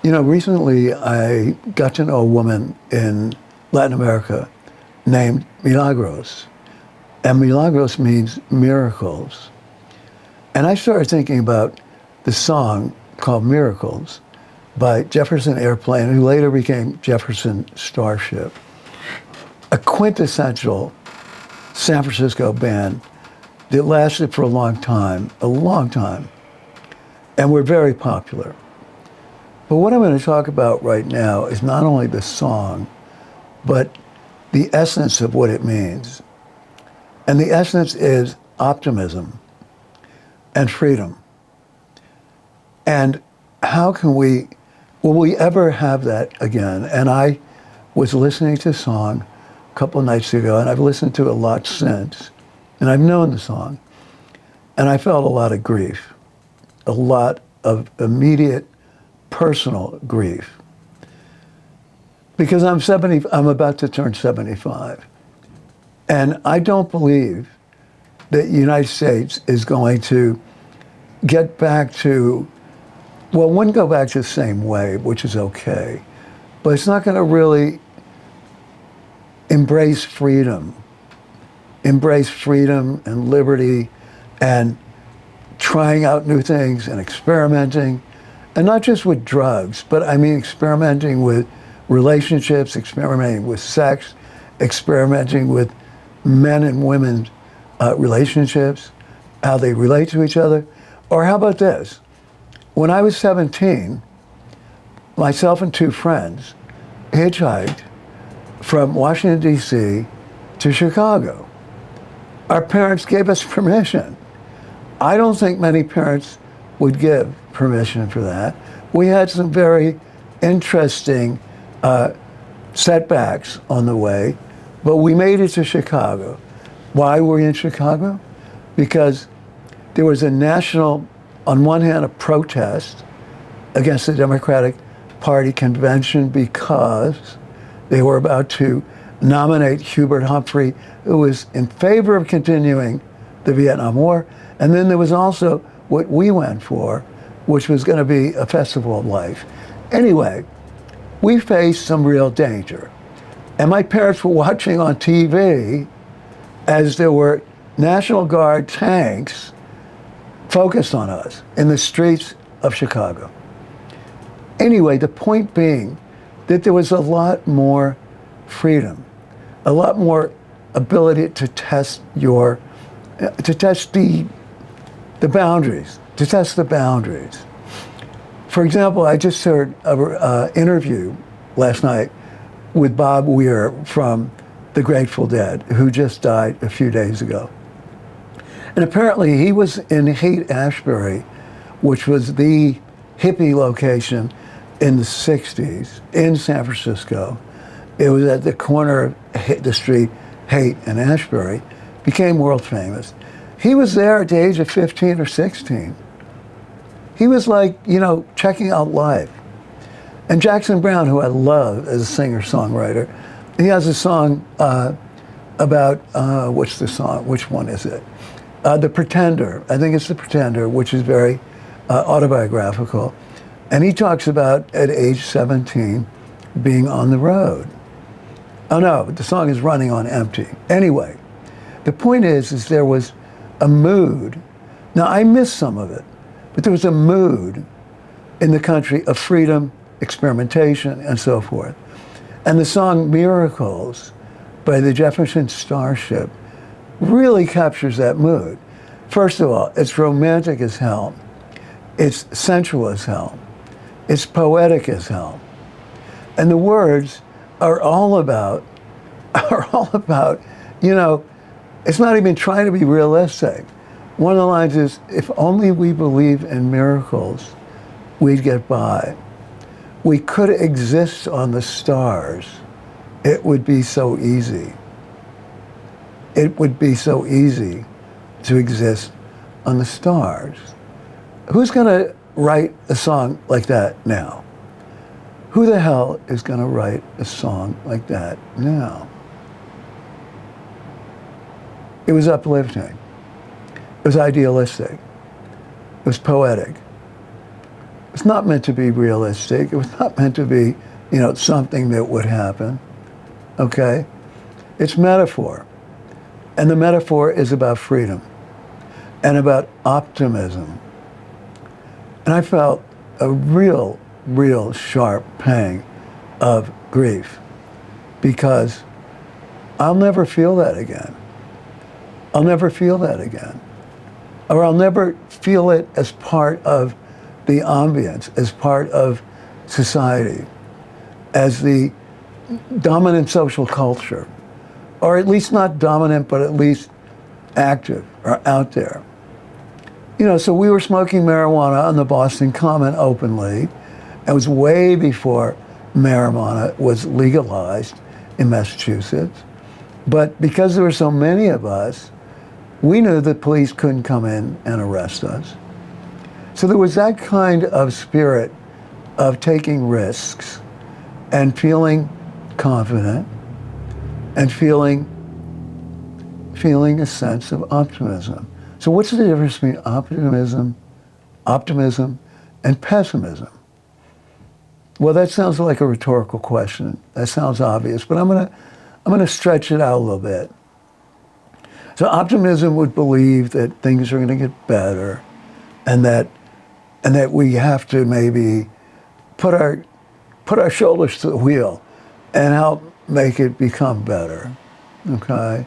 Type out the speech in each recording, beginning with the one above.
Recently I got to know a woman in Latin America named Milagros. And Milagros means miracles. And I started thinking about the song called Miracles by Jefferson Airplane, who later became Jefferson Starship. A quintessential San Francisco band that lasted for a long time. And were very popular. But what I'm going to talk about right now is not only the song, but the essence of what it means. And the essence is optimism and freedom. And how can will we ever have that again? And I was listening to a song a couple of nights ago, and I've listened to it a lot since. And I've known the song. And I felt a lot of grief, a lot of immediate personal grief. Because I'm about to turn 75. And I don't believe that the United States is going to get back to, well, it wouldn't go back to the same way, which is okay, but it's not going to really embrace freedom and liberty and trying out new things and experimenting, and not just with drugs, but I mean experimenting with relationships, experimenting with sex, experimenting with men and women's relationships, how they relate to each other. Or how about this? When I was 17, myself and two friends hitchhiked from Washington, D.C. to Chicago. Our parents gave us permission. I don't think many parents would give permission for that. We had some very interesting setbacks on the way, but we made it to Chicago. Why were we in Chicago? Because there was a national, on one hand, a protest against the Democratic Party convention because they were about to nominate Hubert Humphrey, who was in favor of continuing the Vietnam War. And then there was also what we went for, which was going to be a festival of life. Anyway, we faced some real danger. And my parents were watching on TV as there were National Guard tanks focused on us in the streets of Chicago. Anyway, the point being that there was a lot more freedom, a lot more ability to test the boundaries, to test the boundaries. For example, I just heard an interview last night with Bob Weir from the Grateful Dead, who just died a few days ago. And apparently he was in Haight-Ashbury, which was the hippie location in the 60s in San Francisco. It was at the corner of the street Haight and Ashbury, became world famous. He was there at the age of 15 or 16. He was like, checking out life. And Jackson Browne, who I love as a singer-songwriter, he has a song about, what's the song? Which one is it? The Pretender. I think it's The Pretender, which is very autobiographical. And he talks about, at age 17, being on the road. Oh no, the song is Running on Empty. Anyway, the point is there was a mood. Now, I missed some of it, but there was a mood in the country of freedom, experimentation, and so forth. And the song Miracles by the Jefferson Starship really captures that mood. First of all, it's romantic as hell. It's sensual as hell. It's poetic as hell. And the words are all about, it's not even trying to be realistic. One of the lines is, if only we believe in miracles, we'd get by. We could exist on the stars. It would be so easy. It would be so easy to exist on the stars. Who's going to write a song like that now? Who the hell is going to write a song like that now? It was uplifting. It was idealistic. It was poetic. It's not meant to be realistic. It was not meant to be, something that would happen. Okay? It's metaphor. And the metaphor is about freedom and about optimism. And I felt a real, real sharp pang of grief because I'll never feel that again. I'll never feel that again. Or I'll never feel it as part of the ambience, as part of society, as the dominant social culture, or at least not dominant, but at least active or out there. So we were smoking marijuana on the Boston Common openly. It was way before marijuana was legalized in Massachusetts. But because there were so many of us, we knew the police couldn't come in and arrest us. So there was that kind of spirit of taking risks and feeling confident and feeling a sense of optimism. So what's the difference between optimism, and pessimism? Well, that sounds like a rhetorical question. That sounds obvious, but I'm gonna stretch it out a little bit. So optimism would believe that things are going to get better, and that we have to maybe put our shoulders to the wheel and help make it become better. Okay?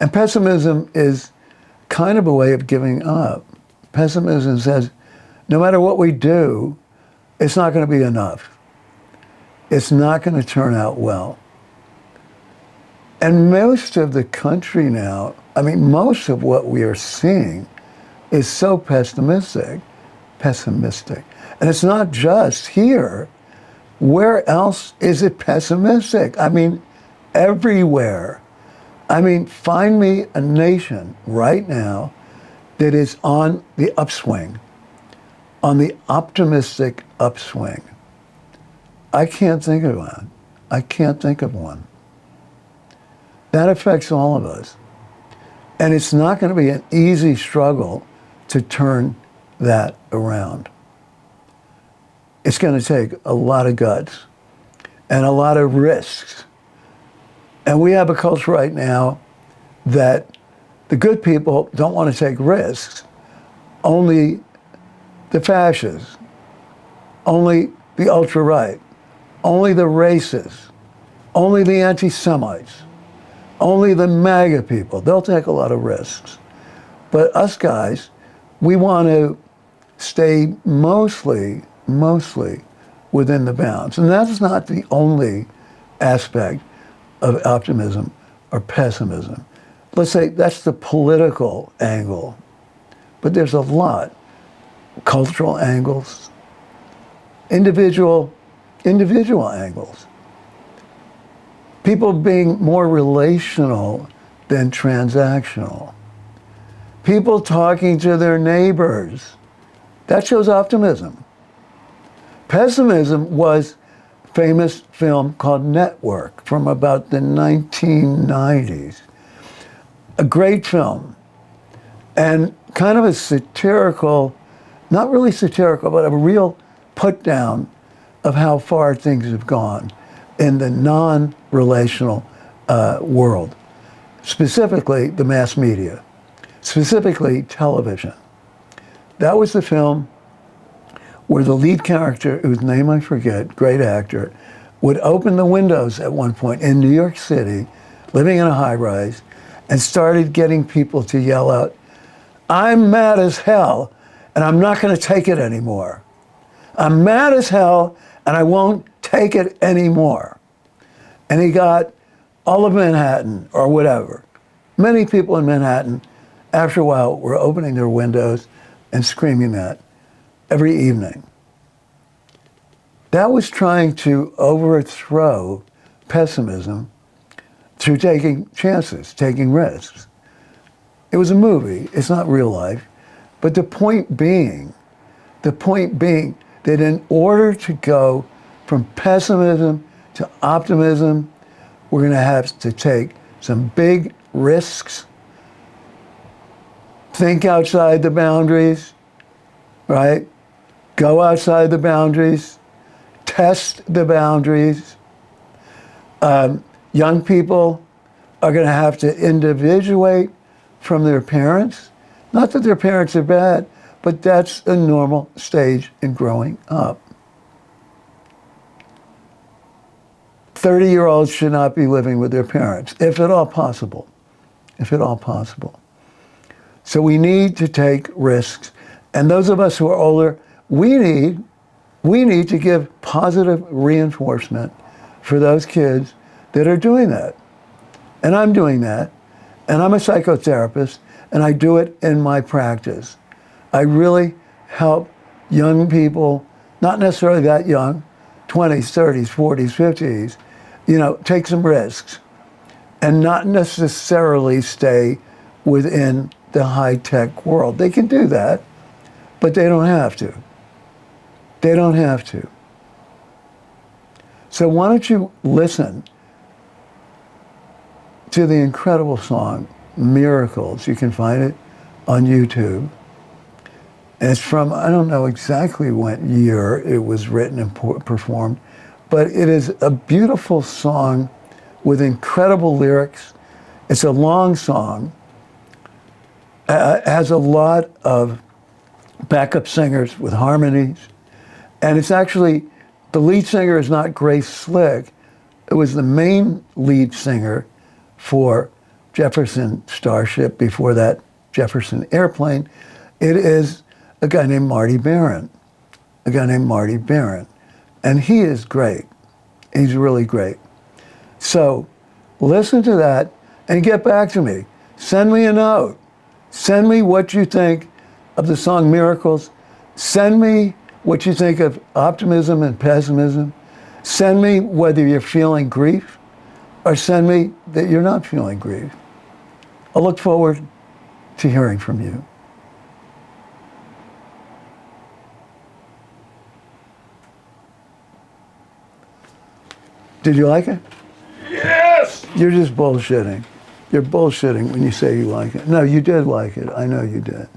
And pessimism is kind of a way of giving up. Pessimism says, no matter what we do, it's not going to be enough. It's not going to turn out well. And most of the country now, most of what we are seeing is so pessimistic. And it's not just here. Where else is it pessimistic? Everywhere. Find me a nation right now that is on the upswing, on the optimistic upswing. I can't think of one. I can't think of one. That affects all of us. And it's not going to be an easy struggle to turn that around. It's going to take a lot of guts and a lot of risks. And we have a culture right now that the good people don't want to take risks. Only the fascists, only the ultra-right, only the racists, only the anti-Semites, only the MAGA people. They'll take a lot of risks. But us guys, we want to stay mostly within the bounds. And that's not the only aspect of optimism or pessimism. Let's say that's the political angle. But there's a lot. Cultural angles, individual angles. People being more relational than transactional. People talking to their neighbors. That shows optimism. Pessimism was a famous film called Network from about the 1990s. A great film. And kind of a satirical, not really satirical, but a real put down of how far things have gone in the non-relational world, specifically the mass media, specifically television. That was the film where the lead character, whose name I forget, great actor, would open the windows at one point in New York City, living in a high-rise, and started getting people to yell out, "I'm mad as hell, and I'm not going to take it anymore. I'm mad as hell, and I won't take it anymore." And he got all of Manhattan, or whatever. Many people in Manhattan, after a while, were opening their windows and screaming that every evening. That was trying to overthrow pessimism through taking chances, taking risks. It was a movie, it's not real life. But the point being that in order to go from pessimism to optimism, we're going to have to take some big risks, think outside the boundaries, right? Go outside the boundaries. Test the boundaries. Young people are going to have to individuate from their parents. Not that their parents are bad, but that's a normal stage in growing up. 30-year-olds should not be living with their parents, if at all possible. If at all possible. So we need to take risks. And those of us who are older, we need to give positive reinforcement for those kids that are doing that. And I'm doing that. And I'm a psychotherapist, and I do it in my practice. I really help young people, not necessarily that young, 20s, 30s, 40s, 50s, take some risks and not necessarily stay within the high-tech world. They can do that, but they don't have to. They don't have to. So why don't you listen to the incredible song, Miracles. You can find it on YouTube. And it's from, I don't know exactly what year it was written and performed, but it is a beautiful song with incredible lyrics. It's a long song. It has a lot of backup singers with harmonies. And it's actually, the lead singer is not Grace Slick. It was the main lead singer for Jefferson Starship, before that Jefferson Airplane. It is a guy named Marty Balin. And he is great. He's really great. So listen to that and get back to me. Send me a note. Send me what you think of the song Miracles. Send me what you think of optimism and pessimism. Send me whether you're feeling grief, or send me that you're not feeling grief. I'll look forward to hearing from you. Did you like it? Yes! You're just bullshitting. You're bullshitting when you say you like it. No, you did like it. I know you did.